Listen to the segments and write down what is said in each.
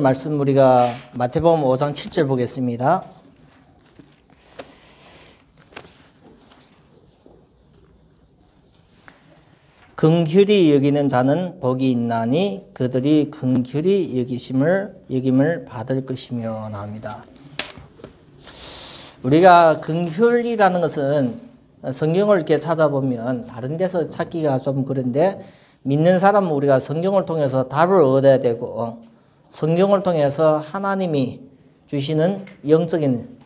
말씀 우리가 마태복음 5장 7절 보겠습니다. 긍휼히 여기는 자는 복이 있나니 그들이 긍휼히 여김을 받을 것이며 나옵니다. 우리가 긍휼이라는 것은 성경을 이렇게 찾아보면 다른 데서 찾기가 좀 그런데 믿는 사람은 우리가 성경을 통해서 답을 얻어야 되고 성경을 통해서 하나님이 주시는 영적인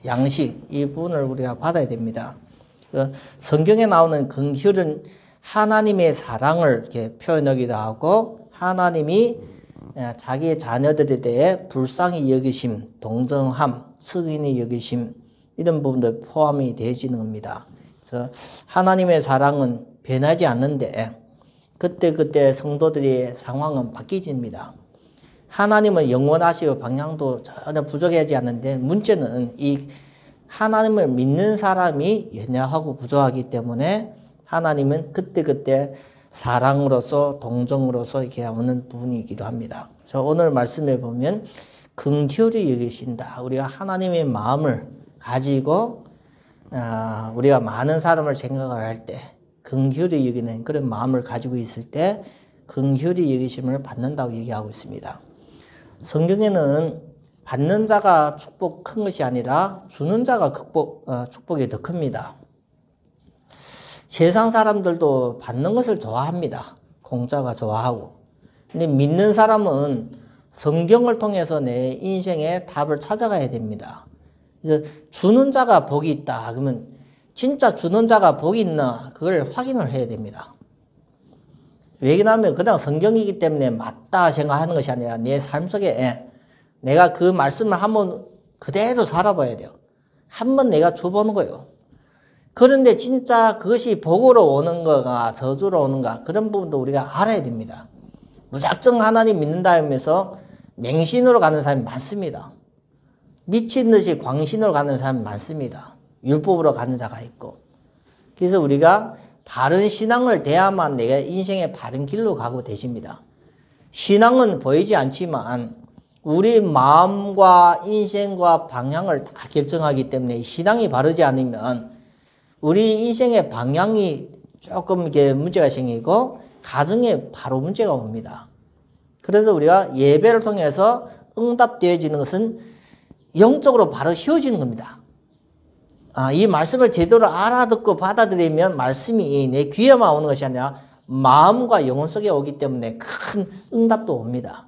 양식 이 부분을 우리가 받아야 됩니다. 성경에 나오는 긍휼은 하나님의 사랑을 이렇게 표현하기도 하고 하나님이 자기의 자녀들에 대해 불쌍히 여기심, 동정함, 측은히 여기심 이런 부분들 포함이 되어지는 겁니다. 그래서 하나님의 사랑은 변하지 않는데 그때 성도들의 상황은 바뀌집니다. 하나님은 영원하시고 방향도 전혀 부족하지 않는데 문제는 이 하나님을 믿는 사람이 연약하고 부족하기 때문에 하나님은 그때 사랑으로서 동정으로서 이렇게 오는 부분이기도 합니다. 오늘 말씀에 보면 긍휼히 여기신다. 우리가 하나님의 마음을 가지고 우리가 많은 사람을 생각할 때 긍휼히 여기는 그런 마음을 가지고 있을 때 긍휼히 여기심을 받는다고 얘기하고 있습니다. 성경에는 받는 자가 축복 큰 것이 아니라 주는 자가 축복이 더 큽니다. 세상 사람들도 받는 것을 좋아합니다. 공짜가 좋아하고. 근데 믿는 사람은 성경을 통해서 내 인생의 답을 찾아가야 됩니다. 그래서 주는 자가 복이 있다. 그러면 진짜 주는 자가 복이 있나 그걸 확인을 해야 됩니다. 왜냐하면 그냥 성경이기 때문에 맞다 생각하는 것이 아니라 내 삶 속에 내가 그 말씀을 한번 그대로 살아봐야 돼요. 한번 내가 줘보는 거예요. 그런데 진짜 그것이 복으로 오는 거가 저주로 오는가 그런 부분도 우리가 알아야 됩니다. 무작정 하나님 믿는다 하면서 맹신으로 가는 사람이 많습니다. 미친 듯이 광신으로 가는 사람이 많습니다. 율법으로 가는 자가 있고. 그래서 우리가 바른 신앙을 대야만 내가 인생의 바른 길로 가고 되십니다. 신앙은 보이지 않지만 우리 마음과 인생과 방향을 다 결정하기 때문에 신앙이 바르지 않으면 우리 인생의 방향이 조금 이렇게 문제가 생기고 가정에 바로 문제가 옵니다. 그래서 우리가 예배를 통해서 응답되어지는 것은 영적으로 바로 쉬워지는 겁니다. 이 말씀을 제대로 알아듣고 받아들이면 말씀이 내 귀에만 오는 것이 아니라 마음과 영혼 속에 오기 때문에 큰 응답도 옵니다.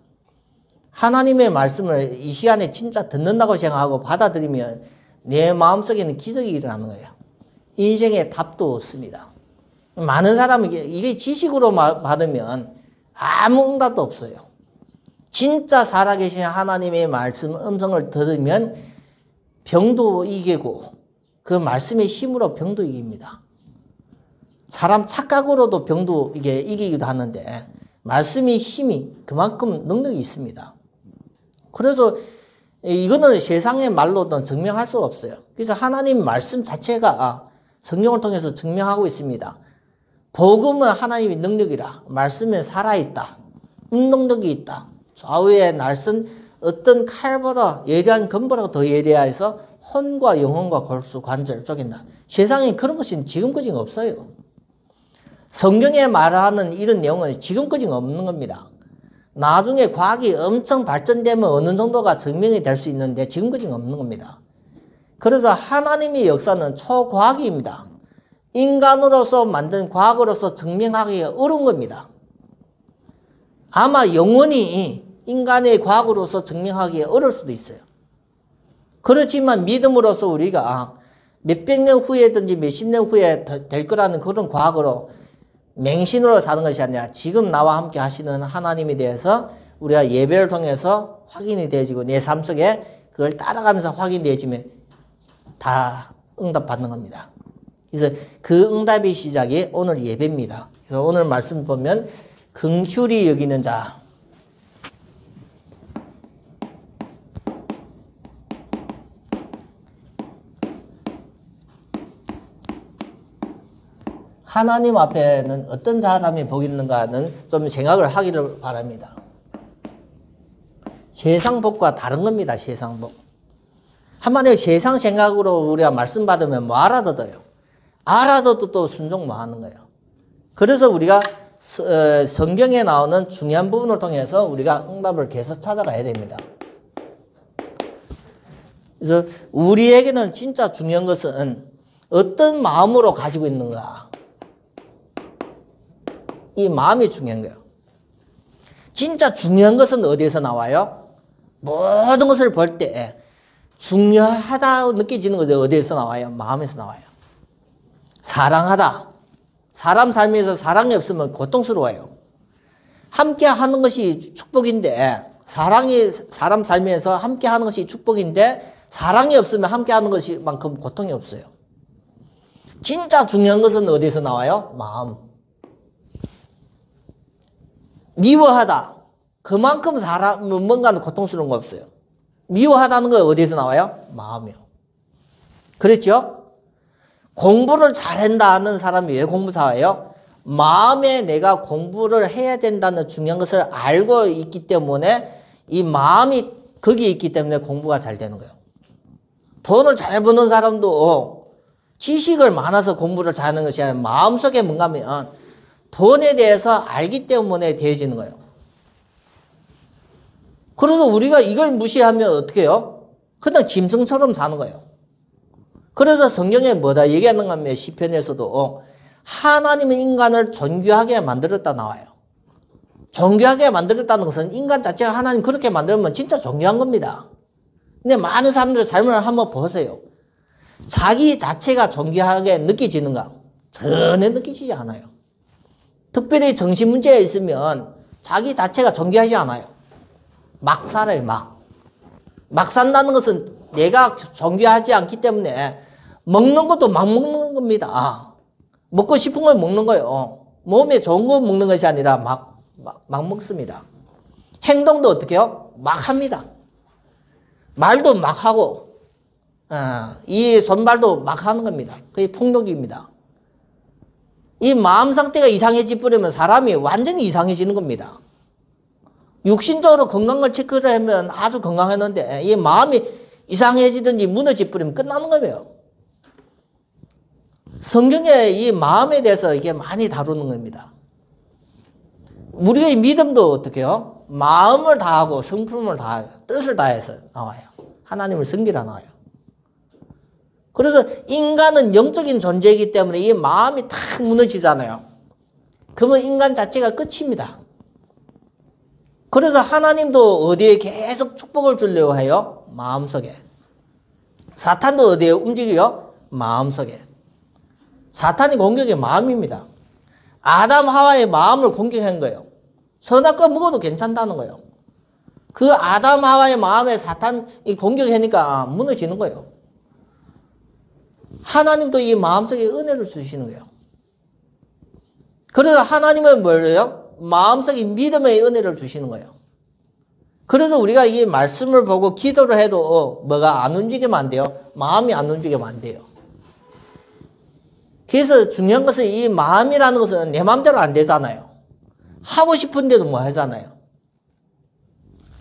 하나님의 말씀을 이 시간에 진짜 듣는다고 생각하고 받아들이면 내 마음속에는 기적이 일어나는 거예요. 인생에 답도 없습니다. 많은 사람은 이게 지식으로 받으면 아무 응답도 없어요. 진짜 살아계신 하나님의 말씀 음성을 들으면 병도 이기고 그 말씀의 힘으로 병도 이깁니다. 사람 착각으로도 병도 이기기도 하는데 말씀의 힘이 그만큼 능력이 있습니다. 그래서 이거는 세상의 말로는 증명할 수가 없어요. 그래서 하나님 말씀 자체가 성경을 통해서 증명하고 있습니다. 복음은 하나님의 능력이라 말씀은 살아있다. 능력이 있다. 좌우의 날선 어떤 칼보다 예리한 검보다 더 예리해서 혼과 영혼과 골수 관절 쪼갠다. 세상에 그런 것이 지금까지 없어요. 성경에 말하는 이런 내용은 지금까지 없는 겁니다. 나중에 과학이 엄청 발전되면 어느 정도가 증명이 될 수 있는데 지금까지 없는 겁니다. 그래서 하나님의 역사는 초과학입니다. 인간으로서 만든 과학으로서 증명하기가 어려운 겁니다. 아마 영원히 인간의 과학으로서 증명하기가 어려울 수도 있어요. 그렇지만 믿음으로서 우리가 몇백 년 후에든지 몇십 년 후에 될 거라는 그런 과학으로 맹신으로 사는 것이 아니라 지금 나와 함께 하시는 하나님에 대해서 우리가 예배를 통해서 확인이 되어지고 내 삶 속에 그걸 따라가면서 확인되어지면 다 응답받는 겁니다. 그래서 그 응답의 시작이 오늘 예배입니다. 그래서 오늘 말씀 보면 긍휼히 여기는 자 하나님 앞에는 어떤 사람이 복이 있는가는 좀 생각을 하기를 바랍니다. 세상복과 다른 겁니다. 세상복. 한마디로 세상 생각으로 우리가 말씀 받으면 뭐 알아듣어요. 알아듣도 또 순종 뭐 하는 거예요. 그래서 우리가 성경에 나오는 중요한 부분을 통해서 우리가 응답을 계속 찾아가야 됩니다. 그래서 우리에게는 진짜 중요한 것은 어떤 마음으로 가지고 있는가. 이 마음이 중요한 거예요. 진짜 중요한 것은 어디에서 나와요? 모든 것을 볼 때 중요하다 느껴지는 것이 어디에서 나와요? 마음에서 나와요. 사랑하다. 사람 삶에서 사랑이 없으면 고통스러워요. 함께 하는 것이 축복인데, 사랑이 사람 삶에서 함께 하는 것이 축복인데, 사랑이 없으면 함께 하는 것만큼 고통이 없어요. 진짜 중요한 것은 어디에서 나와요? 마음. 미워하다. 그만큼 뭔가는 고통스러운 거 없어요. 미워하다는 거 어디에서 나와요? 마음이요. 그랬죠? 공부를 잘한다는 사람이 왜 공부 잘해요? 마음에 내가 공부를 해야 된다는 중요한 것을 알고 있기 때문에 이 마음이 거기에 있기 때문에 공부가 잘 되는 거예요. 돈을 잘 버는 사람도 지식을 많아서 공부를 잘하는 것이 아니라 마음속에 뭔가 하면 돈에 대해서 알기 때문에 되어지는 거예요. 그래서 우리가 이걸 무시하면 어떻게 해요? 그냥 짐승처럼 사는 거예요. 그래서 성경에 뭐다 얘기하는가 하면 시편에서도 하나님은 인간을 존귀하게 만들었다 나와요. 존귀하게 만들었다는 것은 인간 자체가 하나님 그렇게 만들면 진짜 존귀한 겁니다. 근데 많은 사람들 삶을 한번 보세요. 자기 자체가 존귀하게 느껴지는가? 전혀 느끼지 않아요. 특별히 정신 문제가 있으면 자기 자체가 존귀하지 않아요. 막 살아요, 막. 막 산다는 것은 내가 존귀하지 않기 때문에 먹는 것도 막 먹는 겁니다. 먹고 싶은 걸 먹는 거예요. 몸에 좋은 거 먹는 것이 아니라 막 먹습니다. 행동도 어떻게 해요? 막 합니다. 말도 막 하고, 이 손발도 막 하는 겁니다. 그게 폭력입니다. 이 마음 상태가 이상해지 버리면 사람이 완전히 이상해지는 겁니다. 육신적으로 건강을 체크를 하면 아주 건강했는데 이 마음이 이상해지든지 무너져 버리면 끝나는 거예요. 성경에 이 마음에 대해서 이게 많이 다루는 겁니다. 우리의 믿음도 어떻게 해요? 마음을 다하고 성품을 다하고 뜻을 다해서 나와요. 하나님을 섬기라 나와요. 그래서 인간은 영적인 존재이기 때문에 이 마음이 탁 무너지잖아요. 그러면 인간 자체가 끝입니다. 그래서 하나님도 어디에 계속 축복을 주려고 해요? 마음속에. 사탄도 어디에 움직여요? 마음속에. 사탄이 공격의 마음입니다. 아담 하와의 마음을 공격한 거예요. 선악과 먹어도 괜찮다는 거예요. 그 아담 하와의 마음에 사탄이 공격하니까 무너지는 거예요. 하나님도 이 마음속에 은혜를 주시는 거예요. 그래서 하나님은 뭐예요? 마음속에 믿음의 은혜를 주시는 거예요. 그래서 우리가 이 말씀을 보고 기도를 해도 뭐가 안 움직이면 안 돼요? 마음이 안 움직이면 안 돼요. 그래서 중요한 것은 이 마음이라는 것은 내 마음대로 안 되잖아요. 하고 싶은데도 뭐 하잖아요.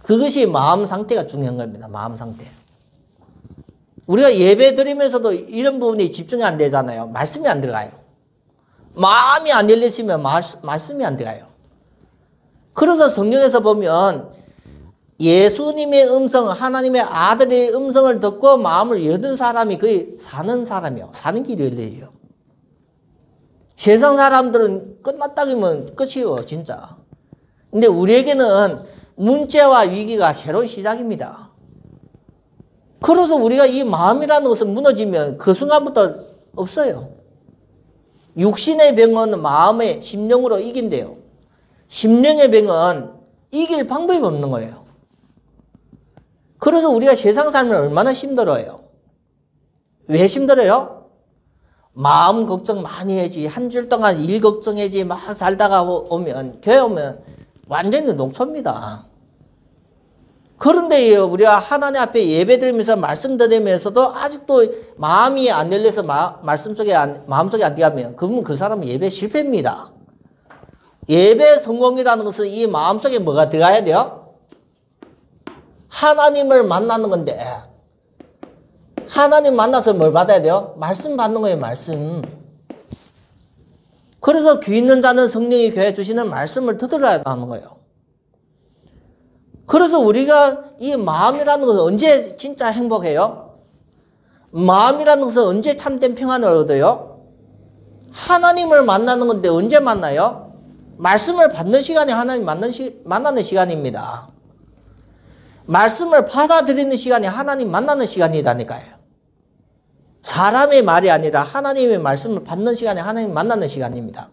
그것이 마음 상태가 중요한 겁니다. 마음 상태. 우리가 예배 드리면서도 이런 부분이 집중이 안 되잖아요. 말씀이 안 들어가요. 마음이 안 열리시면 말씀이 안 들어가요. 그래서 성경에서 보면 예수님의 음성, 하나님의 아들의 음성을 듣고 마음을 여는 사람이 거의 사는 사람이요. 사는 길이 열려요. 세상 사람들은 끝났다기면 끝이에요, 진짜. 근데 우리에게는 문제와 위기가 새로운 시작입니다. 그래서 우리가 이 마음이라는 것은 무너지면 그 순간부터 없어요. 육신의 병은 마음의 심령으로 이긴대요. 심령의 병은 이길 방법이 없는 거예요. 그래서 우리가 세상 삶을 얼마나 힘들어요. 왜 힘들어요? 마음 걱정 많이 해지, 한 줄 동안 일 걱정해지 막 살다가 오면 교회 오면 완전히 녹초입니다. 그런데 우리가 하나님 앞에 예배 드리면서 말씀 드리면서도 아직도 마음이 안 열려서 마음속에 안 들어가면 그러면 그 사람은 예배 실패입니다. 예배 성공이라는 것은 이 마음속에 뭐가 들어가야 돼요? 하나님을 만나는 건데 하나님 만나서 뭘 받아야 돼요? 말씀 받는 거예요. 말씀. 그래서 귀 있는 자는 성령이 교회 주시는 말씀을 들어야 하는 거예요. 그래서 우리가 이 마음이라는 것은 언제 진짜 행복해요? 마음이라는 것은 언제 참된 평안을 얻어요? 하나님을 만나는 건데 언제 만나요? 말씀을 받는 시간이 하나님 만나는 시간입니다. 말씀을 받아들이는 시간이 하나님 만나는 시간이다니까요. 사람의 말이 아니라 하나님의 말씀을 받는 시간이 하나님 만나는 시간입니다.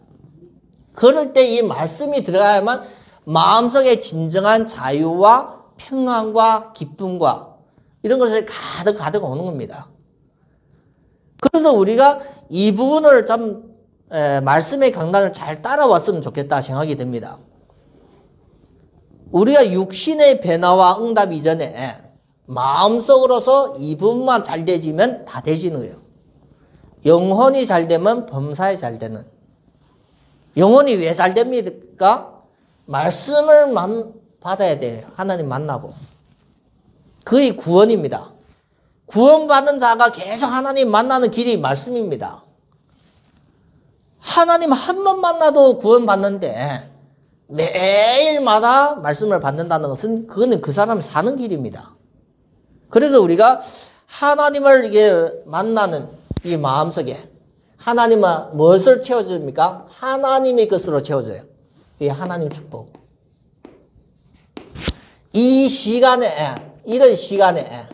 그럴 때 이 말씀이 들어가야만 마음속에 진정한 자유와 평안과 기쁨과 이런 것을 가득 오는 겁니다. 그래서 우리가 이 부분을 좀 말씀의 강단을 잘 따라왔으면 좋겠다 생각이 듭니다. 우리가 육신의 변화와 응답 이전에 마음속으로서 이 부분만 잘 되지면 다 되지는 거예요. 영혼이 잘 되면 범사에 잘 되는. 영혼이 왜 잘 됩니까? 말씀을 받아야 돼요. 하나님 만나고. 그게 구원입니다. 구원받은 자가 계속 하나님 만나는 길이 말씀입니다. 하나님 한 번 만나도 구원받는데 매일마다 말씀을 받는다는 것은 그거는 그 사람이 사는 길입니다. 그래서 우리가 하나님을 이게 만나는 이 마음속에 하나님은 무엇을 채워줍니까? 하나님의 것으로 채워줘요. 이게 하나님 축복. 이 시간에, 이런 시간에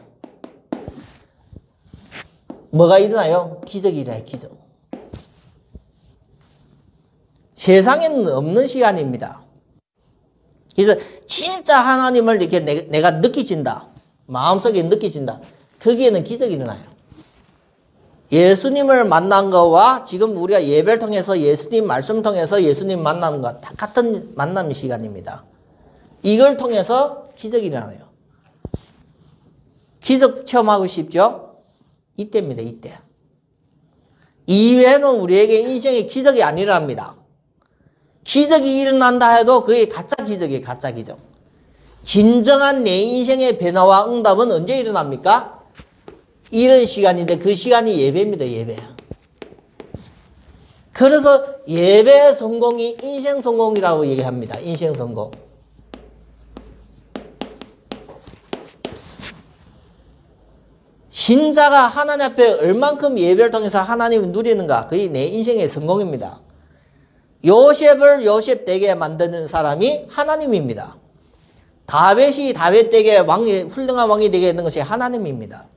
뭐가 일어나요? 기적이 일어나요, 기적. 세상에는 없는 시간입니다. 그래서 진짜 하나님을 이렇게 내가 느끼진다. 마음속에 느끼진다. 거기에는 기적이 일어나요. 예수님을 만난 거와 지금 우리가 예배를 통해서 예수님 말씀 통해서 예수님 만나는 것 다 같은 만남의 시간입니다. 이걸 통해서 기적이 일어나요. 기적 체험하고 싶죠? 이때입니다. 이때. 이외에는 우리에게 인생에 기적이 안 일어납니다. 기적이 일어난다 해도 그게 가짜 기적이에요. 가짜 기적. 진정한 내 인생의 변화와 응답은 언제 일어납니까? 이런 시간인데 그 시간이 예배입니다. 예배. 그래서 예배 성공이 인생 성공이라고 얘기합니다. 인생 성공. 신자가 하나님 앞에 얼만큼 예배를 통해서 하나님을 누리는가, 그게 내 인생의 성공입니다. 요셉을 요셉 되게 만드는 사람이 하나님입니다. 다윗이 다윗 되게 훌륭한 왕이 되게 하는 것이 하나님입니다.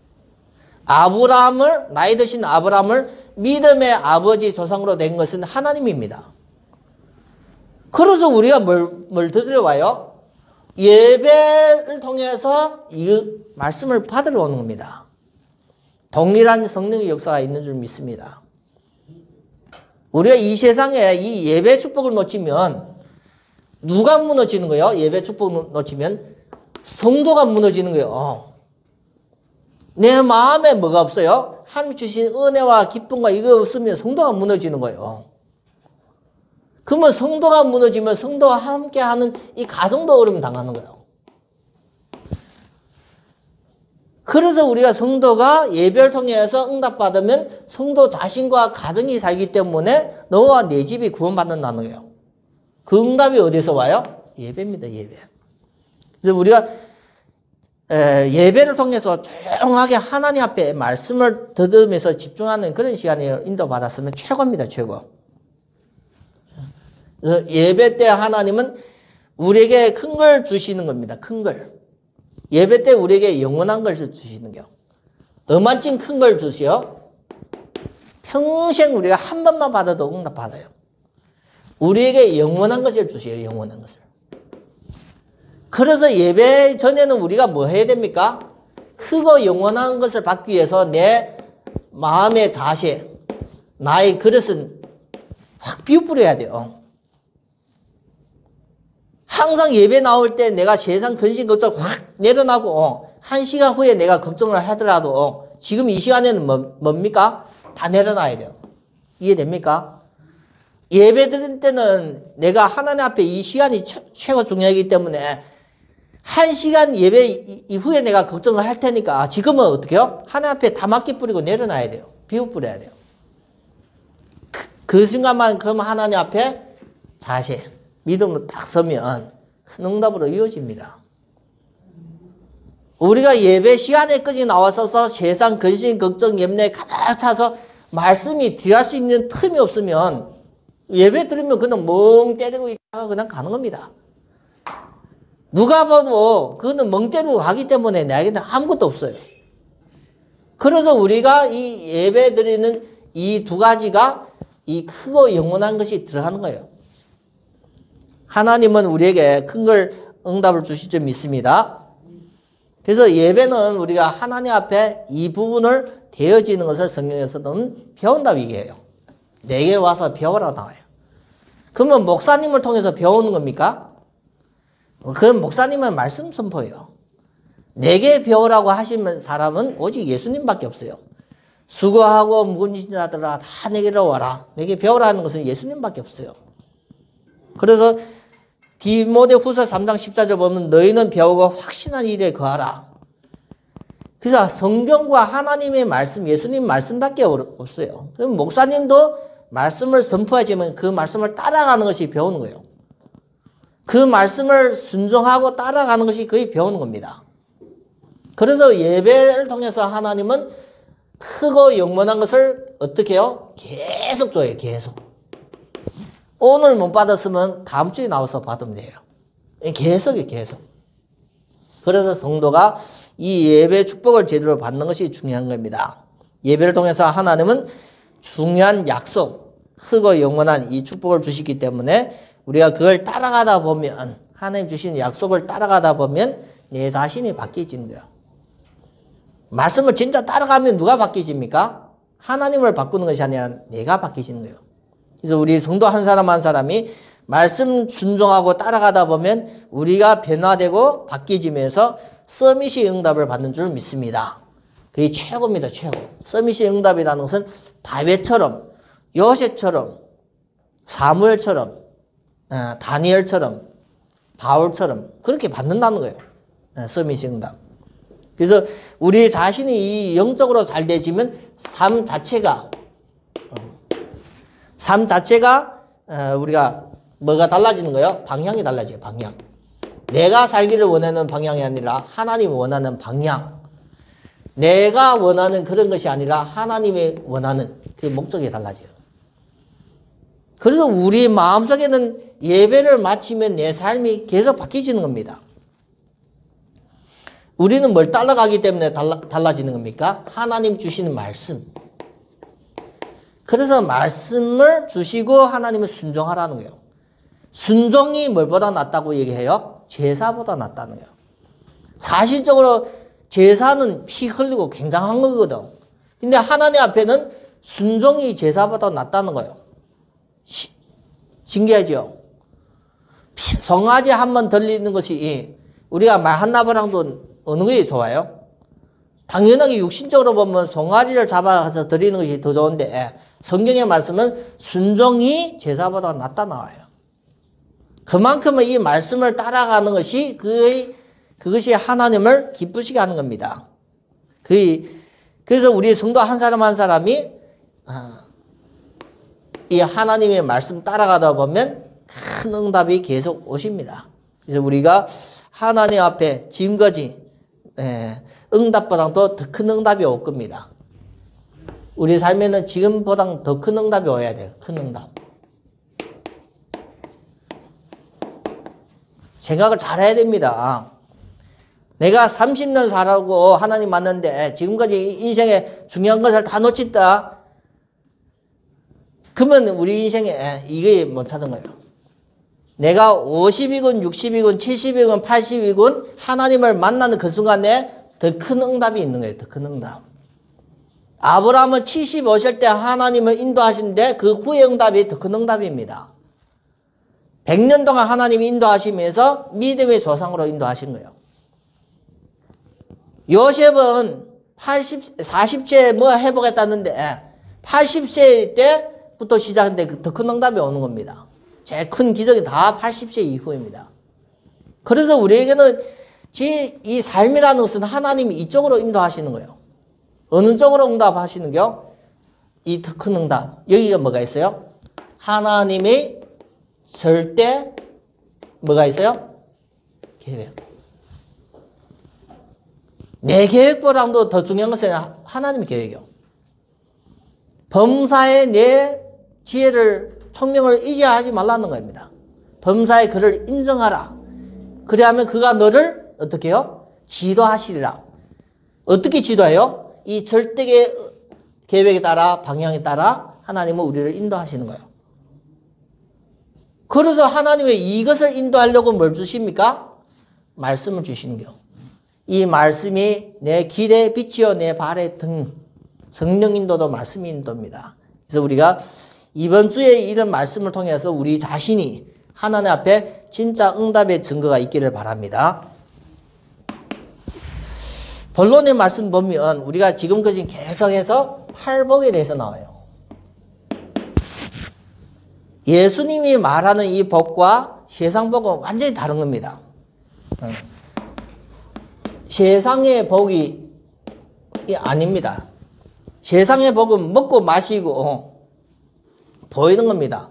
아브라함을, 나이 드신 아브라함을 믿음의 아버지 조상으로 된 것은 하나님입니다. 그래서 우리가 뭘 들어와요? 예배를 통해서 이 말씀을 받으러 오는 겁니다. 동일한 성령의 역사가 있는 줄 믿습니다. 우리가 이 세상에 이 예배 축복을 놓치면 누가 무너지는 거예요? 예배 축복을 놓치면 성도가 무너지는 거예요. 내 마음에 뭐가 없어요? 하나님 주신 은혜와 기쁨과 이거 없으면 성도가 무너지는 거예요. 그러면 성도가 무너지면 성도와 함께하는 이 가정도 어려움 당하는 거예요. 그래서 우리가 성도가 예배를 통해서 응답받으면 성도 자신과 가정이 살기 때문에 너와 내 집이 구원받는다는 거예요. 그 응답이 어디서 와요? 예배입니다. 예배. 그래서 우리가 예배를 통해서 조용하게 하나님 앞에 말씀을 들으면서 집중하는 그런 시간을 인도받았으면 최고입니다. 최고. 예배 때 하나님은 우리에게 큰 걸 주시는 겁니다. 큰 걸. 예배 때 우리에게 영원한 것을 주시는 거요. 얼마쯤 큰 걸 주시요? 평생 우리가 한 번만 받아도 응답받아요. 우리에게 영원한 것을 주시요. 영원한 것을. 그래서 예배 전에는 우리가 뭐 해야 됩니까? 크고 영원한 것을 받기 위해서 내 마음의 자세, 나의 그릇은 확 비워버려야 돼요. 항상 예배 나올 때 내가 세상 근심 걱정 확 내려놔고 1시간 후에 내가 걱정을 하더라도 지금 이 시간에는 뭡니까? 다 내려놔야 돼요. 이해됩니까? 예배 드릴 때는 내가 하나님 앞에 이 시간이 최고 중요하기 때문에 1시간 예배 이후에 내가 걱정을 할 테니까 지금은 어떻게 해요? 하나님 앞에 다 맡기 뿌리고 내려놔야 돼요. 비워 뿌려야 돼요. 그 순간만 그럼 하나님 앞에 자세, 믿음으로 딱 서면 큰 응답으로 이어집니다. 우리가 예배 시간에까지 나와서 세상 근심, 걱정, 염려에 가득 차서 말씀이 뒤할 수 있는 틈이 없으면 예배 들으면 그냥 멍 때리고 있다가 그냥 가는 겁니다. 누가 봐도 그거는 멍 때리고 가기 때문에 내게는 아무것도 없어요. 그래서 우리가 이 예배 드리는 이 두 가지가 이 크고 영원한 것이 들어가는 거예요. 하나님은 우리에게 큰 걸 응답을 주실 줄 믿습니다. 그래서 예배는 우리가 하나님 앞에 이 부분을 되어지는 것을 성경에서는 배운다고 얘기해요. 내게 와서 배워라 나와요. 그러면 목사님을 통해서 배우는 겁니까? 그 목사님은 말씀 선포예요. 내게 배우라고 하시는 사람은 오직 예수님밖에 없어요. 수고하고 무거운 자들아 다 내게로 와라. 내게 배우라 하는 것은 예수님밖에 없어요. 그래서 디모데후서 3장 14절 보면 너희는 배우고 확신한 일에 거하라. 그래서 성경과 하나님의 말씀, 예수님 말씀밖에 없어요. 그럼 목사님도 말씀을 선포하지만 그 말씀을 따라가는 것이 배우는 거예요. 그 말씀을 순종하고 따라가는 것이 거의 배우는 겁니다. 그래서 예배를 통해서 하나님은 크고 영원한 것을 어떻게 해요? 계속 줘요. 계속. 오늘 못 받았으면 다음 주에 나와서 받으면 돼요. 계속이에요. 계속. 그래서 성도가 이 예배 축복을 제대로 받는 것이 중요한 겁니다. 예배를 통해서 하나님은 중요한 약속, 크고 영원한 이 축복을 주시기 때문에 우리가 그걸 따라가다 보면 하나님 주신 약속을 따라가다 보면 내 자신이 바뀌어지는 거예요. 말씀을 진짜 따라가면 누가 바뀌어집니까? 하나님을 바꾸는 것이 아니라 내가 바뀌어지는 거예요. 그래서 우리 성도 한 사람 한 사람이 말씀 순종하고 따라가다 보면 우리가 변화되고 바뀌어지면서 서밋이 응답을 받는 줄 믿습니다. 그게 최고입니다. 최고. 서밋이 응답이라는 것은 다윗처럼 요셉처럼 사무엘처럼 다니엘처럼 바울처럼 그렇게 받는다는 거예요. 서밋이 응답. 그래서 우리 자신이 이 영적으로 잘 되지면 삶 자체가 우리가 뭐가 달라지는 거예요? 방향이 달라져요. 방향. 내가 살기를 원하는 방향이 아니라 하나님이 원하는 방향. 내가 원하는 그런 것이 아니라 하나님이 원하는 그 목적이 달라져요. 그래서 우리 마음속에는 예배를 마치면 내 삶이 계속 바뀌어지는 겁니다. 우리는 뭘 따라가기 때문에 달라지는 겁니까? 하나님 주시는 말씀. 그래서 말씀을 주시고 하나님을 순종하라는 거예요. 순종이 뭘보다 낫다고 얘기해요? 제사보다 낫다는 거예요. 사실적으로 제사는 피 흘리고 굉장한 거거든. 근데 하나님 앞에는 순종이 제사보다 낫다는 거예요. 신기하죠? 송아지 한 번 들리는 것이 우리가 말 한나무랑도 어느 게 좋아요? 당연하게 육신적으로 보면 송아지를 잡아서 드리는 것이 더 좋은데 성경의 말씀은 순종이 제사보다 낫다 나와요. 그만큼은 이 말씀을 따라가는 것이 그것이 하나님을 기쁘시게 하는 겁니다. 그래서 우리 성도 한 사람 한 사람이 이 하나님의 말씀 따라가다 보면 큰 응답이 계속 오십니다. 그래서 우리가 하나님 앞에 지금까지 응답보다도 더 큰 응답이 올 겁니다. 우리 삶에는 지금보다 더 큰 응답이 와야 돼요. 큰 응답. 생각을 잘 해야 됩니다. 내가 30년 살아고 하나님 만났는데 지금까지 인생에 중요한 것을 다 놓쳤다. 그러면 우리 인생에 이게 못 찾은 거예요. 내가 50이건 60이건 70이건 80이건 하나님을 만나는 그 순간에 더 큰 응답이 있는 거예요. 더 큰 응답. 아브라함은 75살 때 하나님을 인도하시는데 그 후의 응답이 더 큰 응답입니다. 100년 동안 하나님이 인도하시면서 믿음의 조상으로 인도하신 거예요. 요셉은 40세에 뭐 해보겠다는데 80세 때부터 시작했는데 더 큰 응답이 오는 겁니다. 제일 큰 기적이 다 80세 이후입니다. 그래서 우리에게는 이 삶이라는 것은 하나님이 이쪽으로 인도하시는 거예요. 어느 쪽으로 응답하시는겨? 이 더 큰 응답. 여기가 뭐가 있어요? 하나님의 절대 뭐가 있어요? 계획. 내 계획보다도 더 중요한 것은 하나님의 계획이요. 범사에 내 지혜를, 총명을 의지하지 말라는 겁니다. 범사에 그를 인정하라. 그래야면 그가 너를 어떻게 해요? 지도하시리라. 어떻게 지도해요? 이 절대 계획에 따라, 방향에 따라 하나님은 우리를 인도하시는 거예요. 그래서 하나님의 이것을 인도하려고 뭘 주십니까? 말씀을 주시는 거예요. 이 말씀이 내 길의 빛이요 내 발의 등. 성령 인도도 말씀 인도입니다. 그래서 우리가 이번 주에 이런 말씀을 통해서 우리 자신이 하나님 앞에 진짜 응답의 증거가 있기를 바랍니다. 본론의 말씀 보면 우리가 지금까지 계속해서 팔복에 대해서 나와요. 예수님이 말하는 이 복과 세상복은 완전히 다른 겁니다. 세상의 복이 아닙니다. 세상의 복은 먹고 마시고 보이는 겁니다.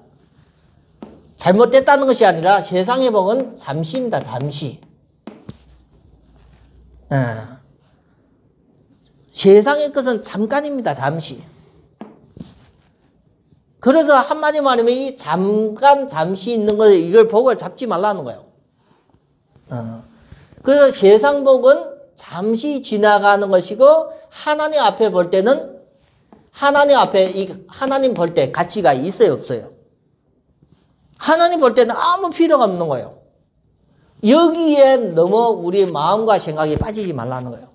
잘못됐다는 것이 아니라 세상의 복은 잠시입니다. 잠시. 세상의 것은 잠깐입니다. 잠시. 그래서 한마디 말하면 이 잠시 있는 것에 이걸 복을 잡지 말라는 거예요. 그래서 세상 복은 잠시 지나가는 것이고 하나님 앞에 볼 때는 하나님 앞에 하나님 볼 때 가치가 있어요, 없어요? 하나님 볼 때는 아무 필요가 없는 거예요. 여기에 너무 우리 마음과 생각이 빠지지 말라는 거예요.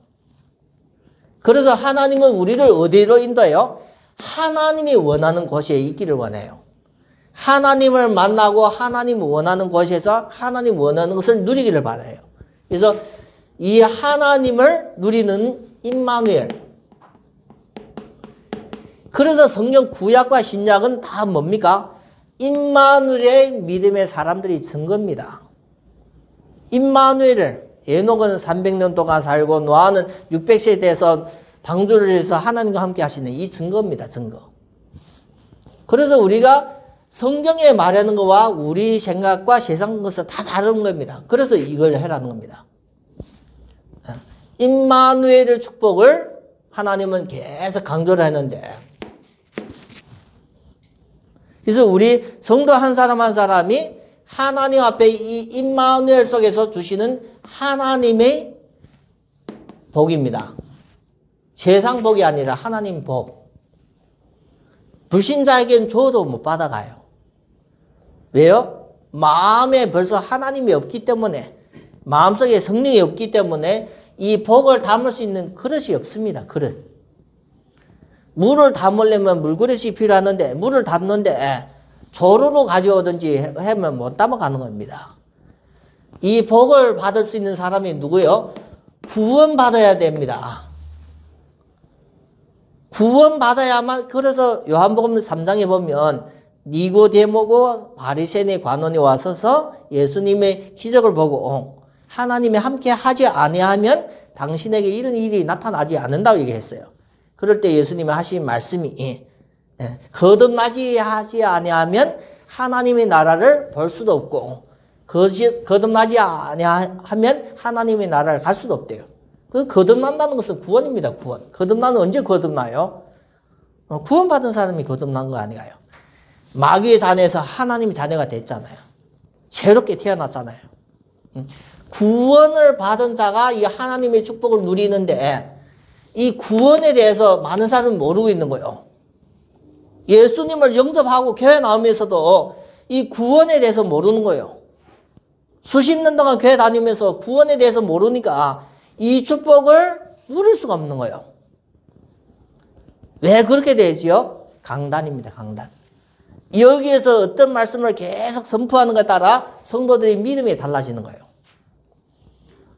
그래서 하나님은 우리를 어디로 인도해요? 하나님이 원하는 곳에 있기를 원해요. 하나님을 만나고 하나님이 원하는 곳에서 하나님 원하는 것을 누리기를 바라요. 그래서 이 하나님을 누리는 임마누엘. 그래서 성경 구약과 신약은 다 뭡니까? 임마누엘의 믿음의 사람들이 증거입니다. 임마누엘을 에녹은 300년 동안 살고 노아는 600세에 대해서 방주를 해서 하나님과 함께 하시는 이 증거입니다. 증거. 그래서 우리가 성경에 말하는 것과 우리 생각과 세상 것은 다 다른 겁니다. 그래서 이걸 해라는 겁니다. 임마누엘의 축복을 하나님은 계속 강조를 했는데 그래서 우리 성도 한 사람 한 사람이 하나님 앞에 이 임마누엘 속에서 주시는 하나님의 복입니다. 세상 복이 아니라 하나님 복. 불신자에게는 줘도 못 받아가요. 왜요? 마음에 벌써 하나님이 없기 때문에 마음속에 성령이 없기 때문에 이 복을 담을 수 있는 그릇이 없습니다. 그릇. 물을 담으려면 물그릇이 필요하는데 물을 담는데 조로로 가져오든지 하면 못 담아가는 겁니다. 이 복을 받을 수 있는 사람이 누구예요? 구원받아야 됩니다. 구원받아야만. 그래서 요한복음 3장에 보면 니고데모고 바리새인의 관원이 와서서 예수님의 기적을 보고 하나님이 함께 하지 아니하면 당신에게 이런 일이 나타나지 않는다고 얘기했어요. 그럴 때 예수님이 하신 말씀이 거듭나지 하지 아니하면 하나님의 나라를 볼 수도 없고 거듭나지 아니하면 하나님의 나라를 갈 수도 없대요. 그 거듭난다는 것은 구원입니다. 구원. 거듭나는 언제 거듭나요? 구원받은 사람이 거듭난 거 아닌가요? 마귀의 자녀에서 하나님의 자녀가 됐잖아요. 새롭게 태어났잖아요. 구원을 받은 자가 이 하나님의 축복을 누리는데 이 구원에 대해서 많은 사람은 모르고 있는 거예요. 예수님을 영접하고 교회 나오면서도 이 구원에 대해서 모르는 거예요. 수십 년 동안 교회 다니면서 구원에 대해서 모르니까 이 축복을 누릴 수가 없는 거예요. 왜 그렇게 되지요? 강단입니다. 강단. 여기에서 어떤 말씀을 계속 선포하는 것에 따라 성도들의 믿음이 달라지는 거예요.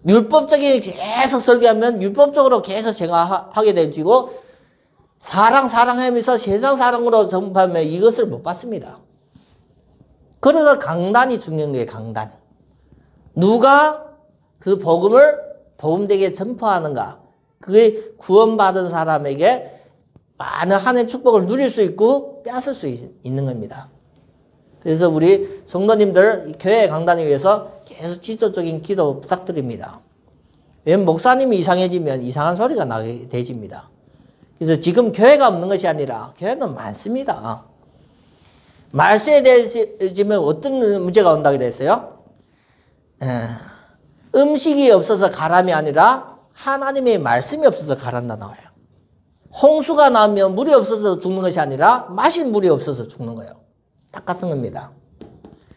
율법적인 계속 설교하면 율법적으로 계속 생각하게 되지고 사랑하면서 세상 사랑으로 전파하면 이것을 못 받습니다. 그래서 강단이 중요한 거예요. 강단. 누가 그 복음을 복음되게 전파하는가? 그게 구원받은 사람에게 많은 하나님의 축복을 누릴 수 있고 빼앗을 수 있는 겁니다. 그래서 우리 성도님들 교회 강단을 위해서 계속 지속적인 기도 부탁드립니다. 왜냐면 목사님이 이상해지면 이상한 소리가 나게 되집니다. 그래서 지금 교회가 없는 것이 아니라 교회는 많습니다. 말세에 대해지면 어떤 문제가 온다 그랬어요? 음식이 없어서 가람이 아니라 하나님의 말씀이 없어서 가란다 나와요. 홍수가 나면 물이 없어서 죽는 것이 아니라 마실 물이 없어서 죽는 거예요. 똑같은 겁니다.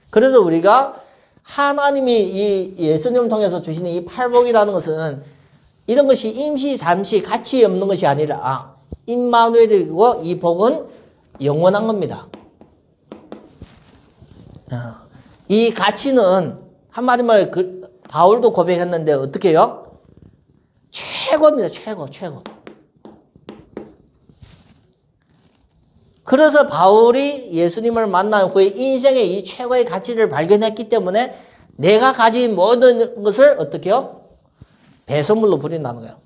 그래서 우리가 하나님이 이 예수님을 통해서 주시는 이 팔복이라는 것은 이런 것이 임시 잠시 가치 없는 것이 아니라 임마누엘이고 이 복은 영원한 겁니다. 이 가치는 한마디만 바울도 고백했는데 어떻게 해요? 최고입니다. 최고. 그래서 바울이 예수님을 만난 후에 인생의 이 최고의 가치를 발견했기 때문에 내가 가진 모든 것을 어떻게 해요? 배설물로 버린다는 거예요.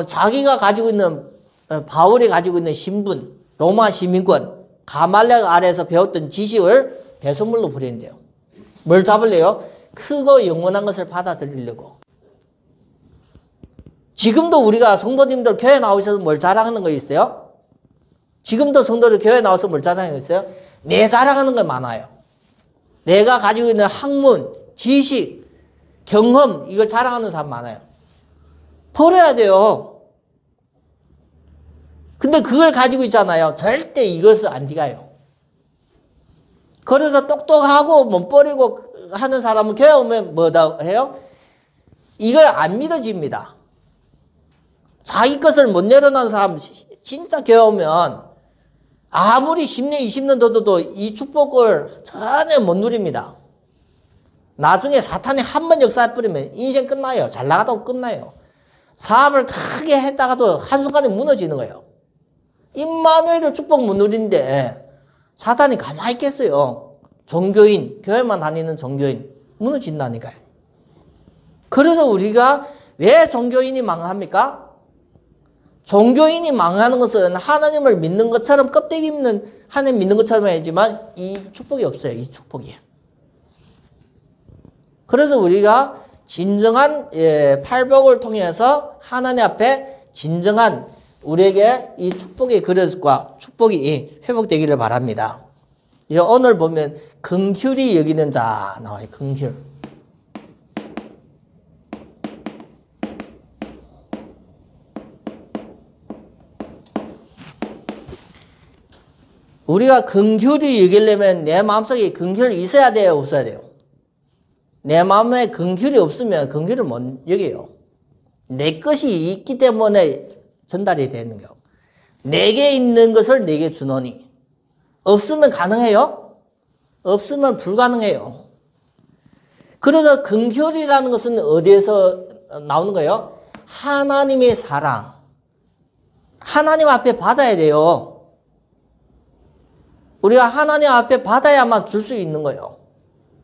자기가 가지고 있는 바울이 가지고 있는 신분, 로마 시민권, 가말렉 아래에서 배웠던 지식을 배설물로 버린대요. 뭘 잡으려요? 크고 영원한 것을 받아들이려고. 지금도 우리가 성도님들 교회 나오셔서 뭘 자랑하는 거 있어요? 지금도 성도들 교회 나와서 뭘 자랑하는 거 있어요? 내 자랑하는 거 많아요. 내가 가지고 있는 학문, 지식, 경험 이걸 자랑하는 사람 많아요. 버려야 돼요. 근데 그걸 가지고 있잖아요. 절대 이것을 안 뒤가요. 그래서 똑똑하고 못 버리고 하는 사람은 교회 오면 뭐다 해요? 이걸 안 믿어집니다. 자기 것을 못 내려놓는 사람 진짜 교회 오면 아무리 10년, 20년 둬도 이 축복을 전혀 못 누립니다. 나중에 사탄이 한 번 역사해버리면 인생 끝나요. 잘 나가다고 끝나요. 사업을 크게 했다가도 한순간에 무너지는 거예요. 임마누엘을 축복 못 누리는데 사탄이 가만히 있겠어요. 종교인, 교회만 다니는 종교인 무너진다니까요. 그래서 우리가 왜 종교인이 망합니까? 종교인이 망하는 것은 하나님을 믿는 것처럼 껍데기 입는 하나님 믿는 것처럼 해야지만 이 축복이 없어요. 이 축복이. 그래서 우리가 진정한 팔복을 통해서 하나님 앞에 진정한 우리에게 이 축복의 그릇과 축복이 회복되기를 바랍니다. 오늘 보면 긍휼히 여기는 자 나와요. 긍휼. 우리가 긍휼히 여기려면 내 마음속에 긍휼이 있어야 돼요? 없어야 돼요? 내 마음에 긍휼이 없으면 긍휼을 못 여겨요. 내 것이 있기 때문에 전달이 되는 거예요. 내게 있는 것을 내게 주노니. 없으면 가능해요? 없으면 불가능해요. 그래서 긍휼이라는 것은 어디에서 나오는 거예요? 하나님의 사랑. 하나님 앞에 받아야 돼요. 우리가 하나님 앞에 받아야만 줄 수 있는 거예요.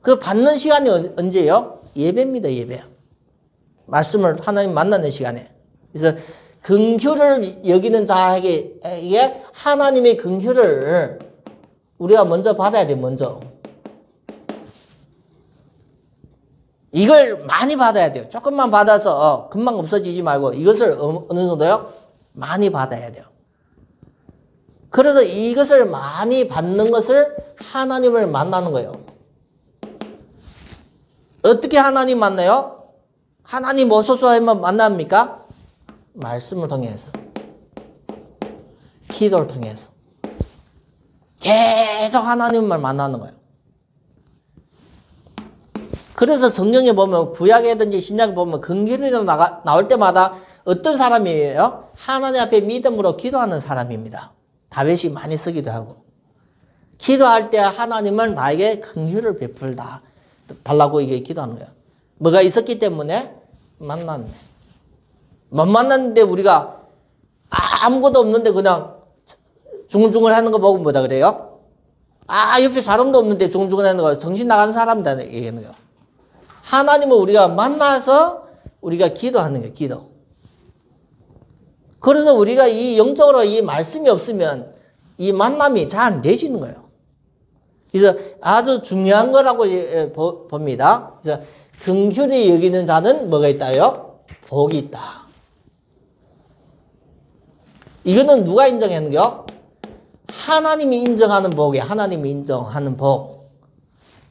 그 받는 시간이 언제예요? 예배입니다. 예배. 말씀을 하나님 만나는 시간에. 그래서 긍휼을 여기는 자에게 하나님의 긍휼을 우리가 먼저 받아야 돼요. 먼저. 이걸 많이 받아야 돼요. 조금만 받아서 금방 없어지지 말고 이것을 어느 정도요? 많이 받아야 돼요. 그래서 이것을 많이 받는 것을 하나님을 만나는 거예요. 어떻게 하나님 만나요? 하나님 오소서 하면 만납니까? 말씀을 통해서. 기도를 통해서. 계속 하나님을 만나는 거예요. 그래서 성경에 보면 구약이든지 신약에 보면 긍휼이 나올 때마다 어떤 사람이에요? 하나님 앞에 믿음으로 기도하는 사람입니다. 다윗이 많이 쓰기도 하고. 기도할 때 하나님은 나에게 긍휼을 베풀다 달라고 이게 기도하는 거예요. 뭐가 있었기 때문에 만났네. 못 만났는데 우리가 아무것도 없는데 그냥 중얼중얼 하는 거 보고 뭐다 그래요? 옆에 사람도 없는데 중얼중얼 하는 거 정신 나간 사람이다 얘기하는 거예요. 하나님을 우리가 만나서 우리가 기도하는 거예요. 기도. 그래서 우리가 이 영적으로 이 말씀이 없으면 이 만남이 잘 안 되시는 거예요. 그래서 아주 중요한 거라고 봅니다. 그래서 긍휼히 여기는 자는 뭐가 있다요? 복이 있다. 이거는 누가 인정하는 거요? 하나님이 인정하는 복이에요. 하나님이 인정하는 복.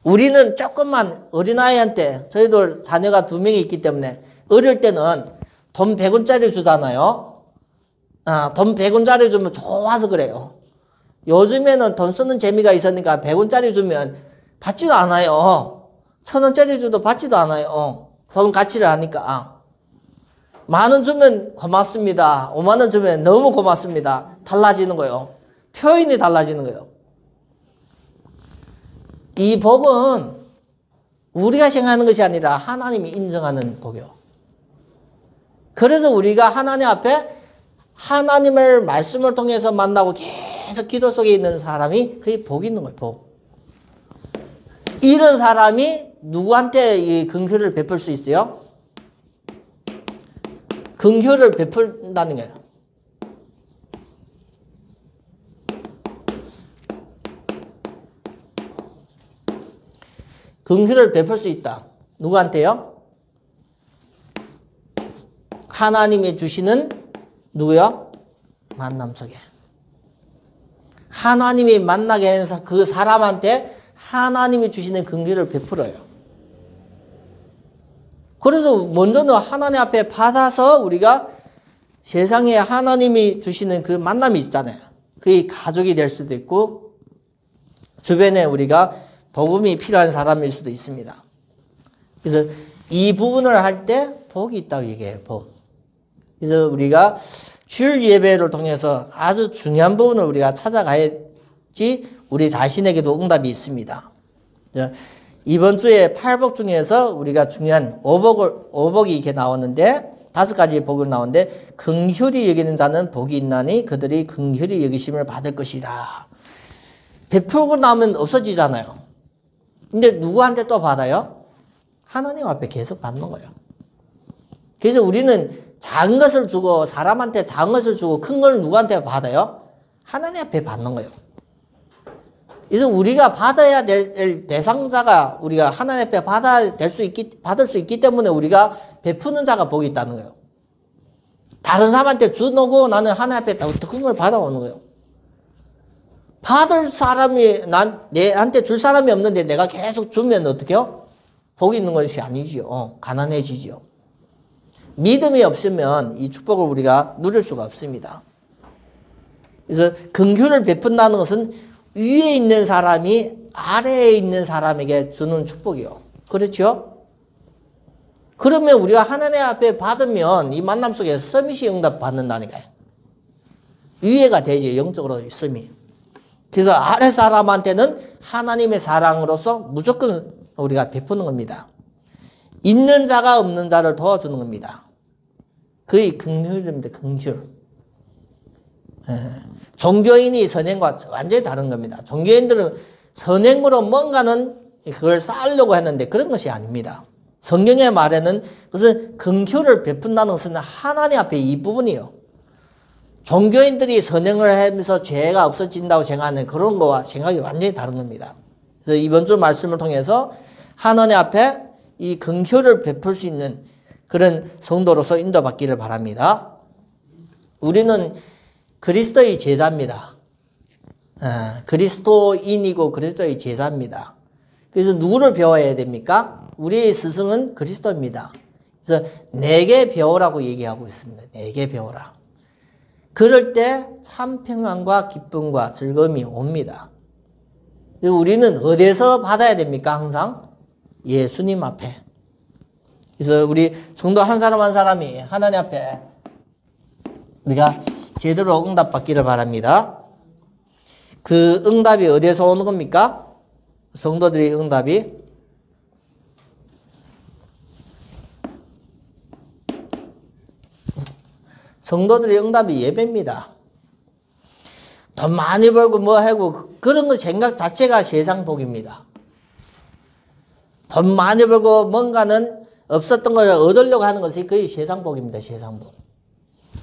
우리는 조금만 어린아이한테 저희들 자녀가 2명이 있기 때문에 어릴 때는 돈 100원짜리 주잖아요. 돈 100원짜리 주면 좋아서 그래요. 요즘에는 돈 쓰는 재미가 있으니까 100원짜리 주면 받지도 않아요. 1000원짜리 줘도 받지도 않아요. 돈 가치를 아니까. 10,000원 주면 고맙습니다. 50,000원 주면 너무 고맙습니다. 달라지는 거예요. 표현이 달라지는 거예요. 이 복은 우리가 생각하는 것이 아니라 하나님이 인정하는 복이요. 그래서 우리가 하나님 앞에 하나님의 말씀을 통해서 만나고 계속 기도 속에 있는 사람이 그게 복이 있는 거예요. 복. 이런 사람이 누구한테 이 긍휼을 베풀 수 있어요? 긍휼을 베푼다는 거예요. 긍휼을 베풀 수 있다. 누구한테요? 하나님이 주시는 누구요? 만남 속에. 하나님이 만나게 하는 그 사람한테 하나님이 주시는 긍휼을 베풀어요. 그래서 먼저는 하나님 앞에 받아서 우리가 세상에 하나님이 주시는 그 만남이 있잖아요. 그게 가족이 될 수도 있고 주변에 우리가 복음이 필요한 사람일 수도 있습니다. 그래서 이 부분을 할 때 복이 있다고 얘기해요. 복. 그래서 우리가 주일 예배를 통해서 아주 중요한 부분을 우리가 찾아가야지 우리 자신에게도 응답이 있습니다. 이번 주에 8복 중에서 우리가 중요한 5복이 이렇게 나오는데 5가지 복을 나오는데 긍휼히 여기는 자는 복이 있나니 그들이 긍휼히 여기심을 받을 것이라. 베풀고 나면 없어지잖아요. 근데 누구한테 또 받아요? 하나님 앞에 계속 받는 거예요. 그래서 우리는 작은 것을 주고 사람한테 작은 것을 주고 큰 걸 누구한테 받아요? 하나님 앞에 받는 거예요. 그래서 우리가 받아야 될 대상자가 우리가 하나님 앞에 받을 수 있기 때문에 우리가 베푸는 자가 복이 있다는 거예요. 다른 사람한테 주놓고 나는 하나님 앞에 더 큰 걸 받아오는 거예요. 받을 사람이 내한테 줄 사람이 없는데 내가 계속 주면 어떡해요? 복이 있는 것이 아니지요. 가난해지지요. 믿음이 없으면 이 축복을 우리가 누릴 수가 없습니다. 그래서 긍휼을 베푼다는 것은 위에 있는 사람이 아래에 있는 사람에게 주는 축복이요. 그렇죠? 그러면 우리가 하나님 앞에 받으면 이 만남 속에서 서밋이 응답 받는다니까요. 위에가 되지, 영적으로 서밋. 그래서 아래 사람한테는 하나님의 사랑으로서 무조건 우리가 베푸는 겁니다. 있는 자가 없는 자를 도와주는 겁니다. 그게 긍휼입니다. 긍휼. 종교인이 선행과 완전히 다른 겁니다. 종교인들은 선행으로 뭔가는 그걸 쌓으려고 했는데 그런 것이 아닙니다. 성경의 말에는 그것은 긍휼을 베푼다는 것은 하나님 앞에 이 부분이요. 종교인들이 선행을 하면서 죄가 없어진다고 생각하는 그런 거와 생각이 완전히 다른 겁니다. 그래서 이번 주 말씀을 통해서 하나님 앞에 이 긍휼을 베풀 수 있는 그런 성도로서 인도받기를 바랍니다. 우리는 그리스도의 제자입니다. 그리스도인이고 그리스도의 제자입니다. 그래서 누구를 배워야 됩니까? 우리의 스승은 그리스도입니다. 그래서 내게 배우라고 얘기하고 있습니다. 내게 배우라. 그럴 때 참 평안과 기쁨과 즐거움이 옵니다. 우리는 어디에서 받아야 됩니까? 항상 예수님 앞에. 그래서 우리 성도 한 사람 한 사람이 하나님 앞에 우리가 제대로 응답받기를 바랍니다. 그 응답이 어디에서 오는 겁니까? 성도들의 응답이 성도들의 응답이 예배입니다. 돈 많이 벌고 뭐 하고 그런 거 생각 자체가 세상 복입니다. 돈 많이 벌고 뭔가는 없었던 걸 얻으려고 하는 것이 거의 세상복입니다. 세상복.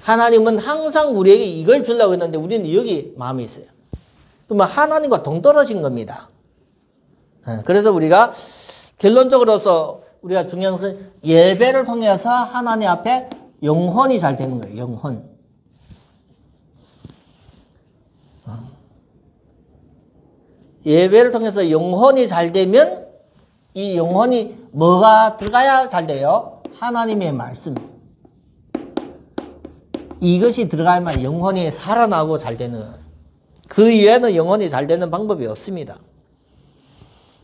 하나님은 항상 우리에게 이걸 주려고 했는데 우리는 여기 마음이 있어요. 그러면 하나님과 동떨어진 겁니다. 그래서 우리가 결론적으로서 우리가 중요한 것은 예배를 통해서 하나님 앞에 영혼이 잘 되는 거예요. 영혼. 예배를 통해서 영혼이 잘 되면 이 영혼이 뭐가 들어가야 잘 돼요? 하나님의 말씀. 이것이 들어가야만 영혼이 살아나고 잘 되는 거예요. 그 이외에는 영혼이 잘 되는 방법이 없습니다.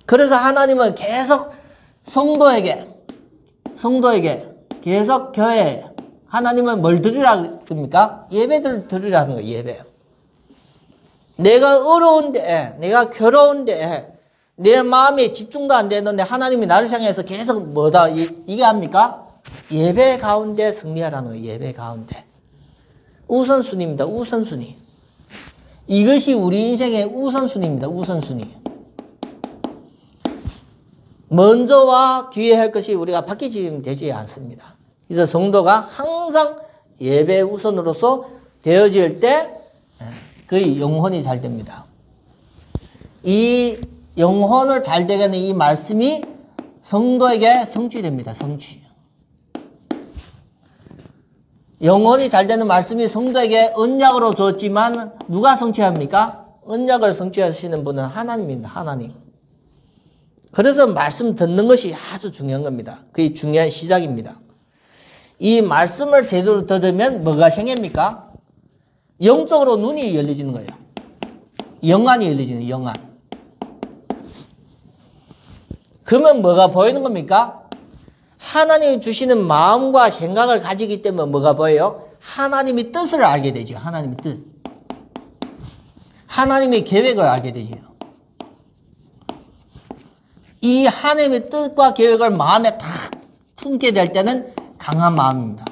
그래서 하나님은 계속 성도에게 계속 교회에 하나님은 뭘 드리라 합니까? 예배를 드리라는 거예요. 예배. 내가 어려운데, 내가 괴로운데, 내 마음에 집중도 안 되는데 하나님이 나를 향해서 계속 뭐다 이게 합니까? 예배 가운데 승리하라는 거예요. 예배 가운데. 우선순위입니다. 우선순위. 이것이 우리 인생의 우선순위입니다. 우선순위. 먼저와 뒤에 할 것이 우리가 바뀌지 되지 않습니다. 그래서 성도가 항상 예배 우선으로서 되어질 때 그 영혼이 잘 됩니다. 이 영혼을 잘 되게 하는 이 말씀이 성도에게 성취됩니다. 성취. 영혼이 잘 되는 말씀이 성도에게 언약으로 줬지만 누가 성취합니까? 언약을 성취하시는 분은 하나님입니다. 하나님. 그래서 말씀 듣는 것이 아주 중요한 겁니다. 그게 중요한 시작입니다. 이 말씀을 제대로 들으면 뭐가 생깁니까? 영적으로 눈이 열려지는 거예요. 영안이 열려지는 거예요. 영안. 그러면 뭐가 보이는 겁니까? 하나님이 주시는 마음과 생각을 가지기 때문에 뭐가 보여요? 하나님의 뜻을 알게 되죠. 하나님의 뜻. 하나님의 계획을 알게 되죠. 이 하나님의 뜻과 계획을 마음에 딱 품게 될 때는 강한 마음입니다.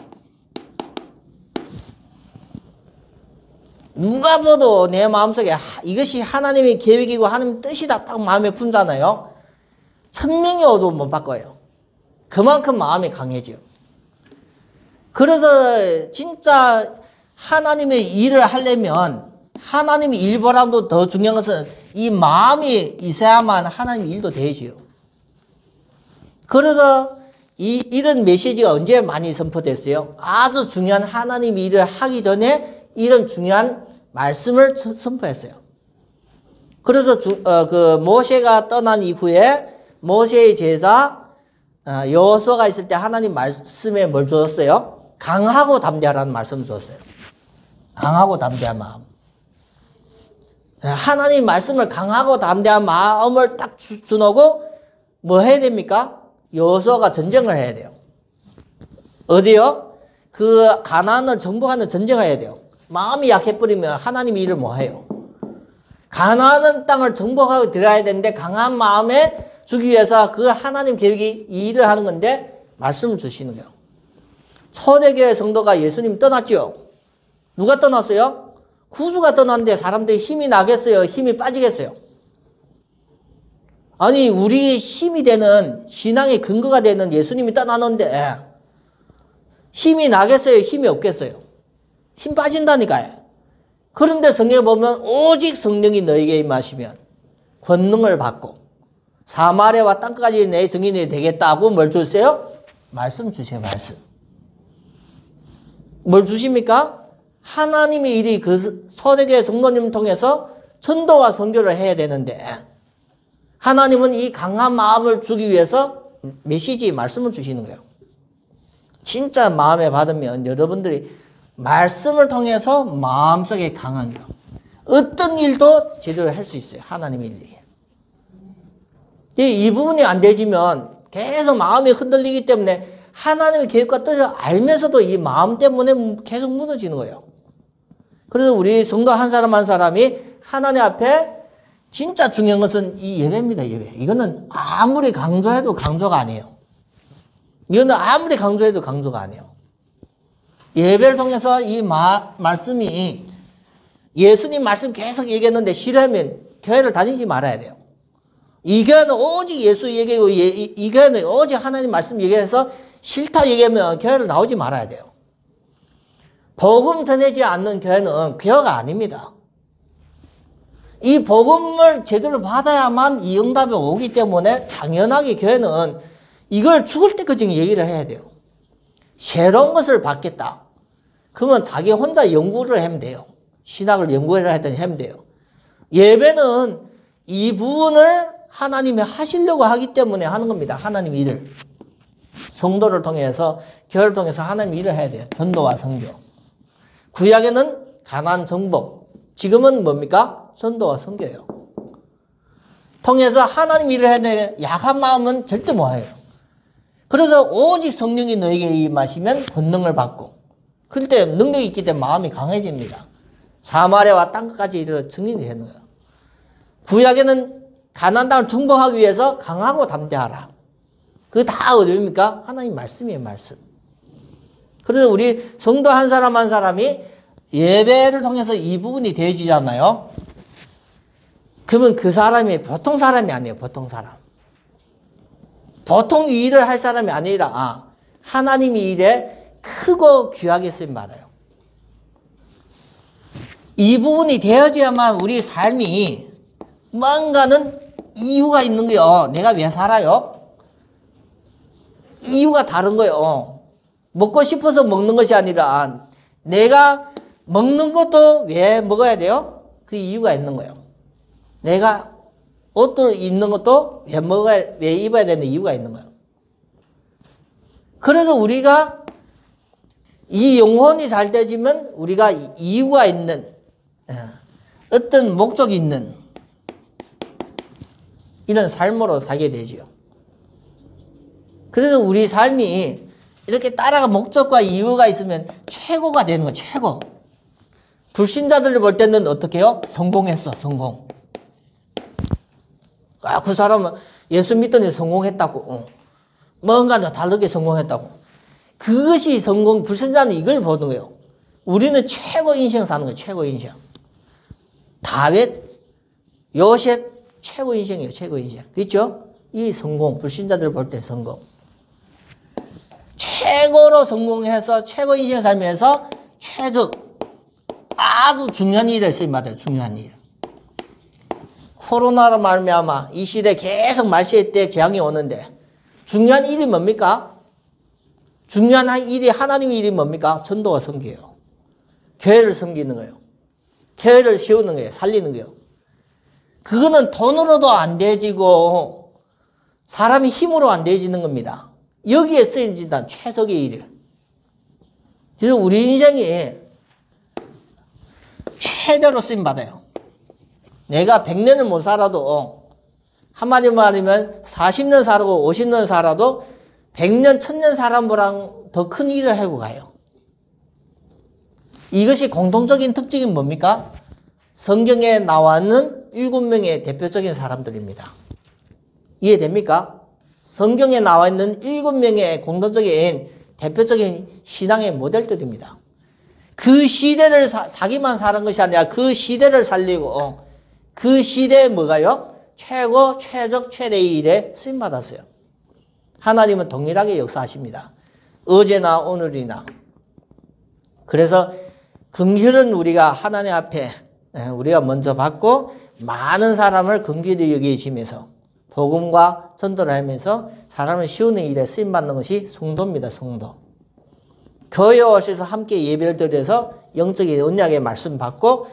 누가 봐도 내 마음속에 이것이 하나님의 계획이고 하나님의 뜻이다 딱 마음에 품잖아요. 천명이 어도 못 바꿔요. 그만큼 마음이 강해져. 그래서 진짜 하나님의 일을 하려면 하나님의 일보다도 더 중요한 것은 이 마음이 있어야만 하나님의 일도 되지요. 그래서 이런 메시지가 언제 많이 선포됐어요? 아주 중요한 하나님의 일을 하기 전에 이런 중요한 말씀을 선포했어요. 그래서 그 모세가 떠난 이후에 모세의 제자 여호수아가 있을 때 하나님 말씀에 뭘 주었어요? 강하고 담대하라는 말씀을 주었어요. 강하고 담대한 마음. 하나님 말씀을 강하고 담대한 마음을 딱 주놓고 뭐 해야 됩니까? 여호수아가 전쟁을 해야 돼요. 어디요? 그 가나안을 정복하는 전쟁을 해야 돼요. 마음이 약해버리면 하나님의 일을 뭐 해요? 가나안 땅을 정복하고 들어가야 되는데 강한 마음에 주기 위해서 그 하나님 계획이 이 일을 하는 건데 말씀을 주시는 거예요. 초대교회 성도가 예수님 떠났죠? 누가 떠났어요? 구주가 떠났는데 사람들이 힘이 나겠어요? 힘이 빠지겠어요? 아니 우리의 힘이 되는 신앙의 근거가 되는 예수님이 떠나는데 힘이 나겠어요? 힘이 없겠어요? 힘 빠진다니까요. 그런데 성경에 보면 오직 성령이 너에게 임하시면 권능을 받고 사마리아와 땅끝까지 내 증인이 되겠다고 뭘 주세요? 말씀 주세요. 말씀. 뭘 주십니까? 하나님의 일이 그 초대교회 성도님을 통해서 전도와 선교를 해야 되는데 하나님은 이 강한 마음을 주기 위해서 메시지 말씀을 주시는 거예요. 진짜 마음에 받으면 여러분들이 말씀을 통해서 마음속에 강한 거. 어떤 일도 제대로 할 수 있어요. 하나님의 일이. 이 부분이 안 되지면 계속 마음이 흔들리기 때문에 하나님의 계획과 뜻을 알면서도 이 마음 때문에 계속 무너지는 거예요. 그래서 우리 성도 한 사람 한 사람이 하나님 앞에 진짜 중요한 것은 이 예배입니다. 예배. 이거는 아무리 강조해도 강조가 아니에요. 이거는 아무리 강조해도 강조가 아니에요. 예배를 통해서 이 말씀이 예수님 말씀 계속 얘기했는데 싫어하면 교회를 다니지 말아야 돼요. 이 교회는 오직 예수 얘기하고 이 교회는 오직 하나님 말씀 얘기해서 싫다 얘기하면 교회를 나오지 말아야 돼요. 복음 전해지 않는 교회는 교회가 아닙니다. 이 복음을 제대로 받아야만 이 응답이 오기 때문에 당연하게 교회는 이걸 죽을 때까지 얘기를 해야 돼요. 새로운 것을 받겠다. 그러면 자기 혼자 연구를 하면 돼요. 신학을 연구를 하면 돼요. 예배는 이 부분을 하나님이 하시려고 하기 때문에 하는 겁니다. 하나님 일을. 성도를 통해서, 교회를 통해서 하나님 일을 해야 돼요. 전도와 선교. 구약에는 가나안 정복. 지금은 뭡니까? 전도와 선교예요. 통해서 하나님 일을 해야 돼. 약한 마음은 절대 못 해요. 그래서 오직 성령이 너에게 임하시면 권능을 받고, 그때 능력이 있기 때문에 마음이 강해집니다. 사마리아와 땅끝까지 이르러 증인이 되는 거예요. 구약에는 가나안 땅을 정복하기 위해서 강하고 담대하라. 그게 다 어디입니까? 하나님 말씀이에요, 말씀. 그래서 우리 성도 한 사람 한 사람이 예배를 통해서 이 부분이 되어지잖아요. 그러면 그 사람이 보통 사람이 아니에요, 보통 사람. 보통 이 일을 할 사람이 아니라 하나님이 일에 크고 귀하게 쓰임 받아요. 이 부분이 되어져야만 우리 삶이 뭔가는 이유가 있는 거예요. 내가 왜 살아요? 이유가 다른 거예요. 먹고 싶어서 먹는 것이 아니라 내가 먹는 것도 왜 먹어야 돼요? 그 이유가 있는 거예요. 내가 옷도 입는 것도 왜 입어야 되는 이유가 있는 거예요. 그래서 우리가 이 영혼이 잘 되지면 우리가 이유가 있는 어떤 목적이 있는 이런 삶으로 살게 되지요. 그래서 우리 삶이 이렇게 따라가 목적과 이유가 있으면 최고가 되는 거예요. 최고. 불신자들을 볼 때는 어떻게 해요? 성공했어. 성공. 그 사람은 예수 믿더니 성공했다고. 뭔가 다르게 성공했다고. 그것이 성공. 불신자는 이걸 보는 거예요. 우리는 최고 인생 사는 거예요. 최고 인생. 다윗, 요셉 최고 인생이에요. 최고 인생. 그렇죠? 이 성공. 불신자들 볼 때 성공. 최고로 성공해서 최고 인생 살면서 최적 아주 중요한 일을 쓰임받아요. 중요한 일. 코로나로 말미암아 이 시대 계속 말시의 때 재앙이 오는데 중요한 일이 뭡니까? 중요한 일이 하나님의 일이 뭡니까? 전도와 선교예요. 교회를 섬기는 거예요. 교회를 세우는 거예요. 살리는 거예요. 그거는 돈으로도 안 되지고 사람이 힘으로 안 되지는 겁니다. 여기에 쓰여진다는 최적의 일. 그래서 우리 인생이 최대로 쓰임받아요. 내가 100년을 못 살아도 한마디로 말하면 40년 살고 50년 살아도 100년, 1000년 사람보다 더 큰 일을 하고 가요. 이것이 공통적인 특징이 뭡니까? 성경에 나와 있는 7명의 대표적인 사람들입니다. 이해됩니까? 성경에 나와 있는 7명의 공통적인 대표적인 신앙의 모델들입니다. 그 시대를 자기만 사는 것이 아니라 그 시대를 살리고 그 시대에 뭐가요? 최고, 최적, 최대의 일에 쓰임받았어요. 하나님은 동일하게 역사하십니다. 어제나 오늘이나. 그래서 긍휼은 우리가 하나님 앞에 우리가 먼저 받고 많은 사람을 긍휼히 여기시면서 복음과 전도를 하면서 사람을 씌우는 일에 쓰임받는 것이 성도입니다. 성도. 교회에 오셔서 함께 예배를 드려서 영적인 언약의 말씀 받고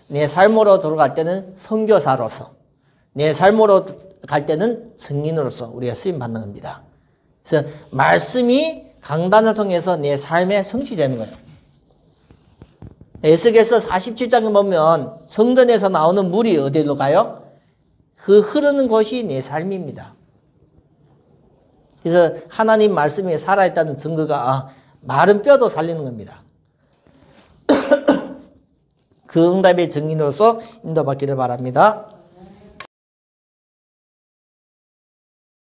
내 삶으로 돌아갈 때는 선교사로서 내 삶으로 갈 때는 증인으로서 우리가 쓰임받는 겁니다. 그래서 말씀이 강단을 통해서 내 삶에 성취되는 거예요. 에스겔서 47장에 보면 성전에서 나오는 물이 어디로 가요? 그 흐르는 곳이 내 삶입니다. 그래서 하나님 말씀이 살아있다는 증거가 마른 뼈도 살리는 겁니다. 그 응답의 증인으로서 인도받기를 바랍니다.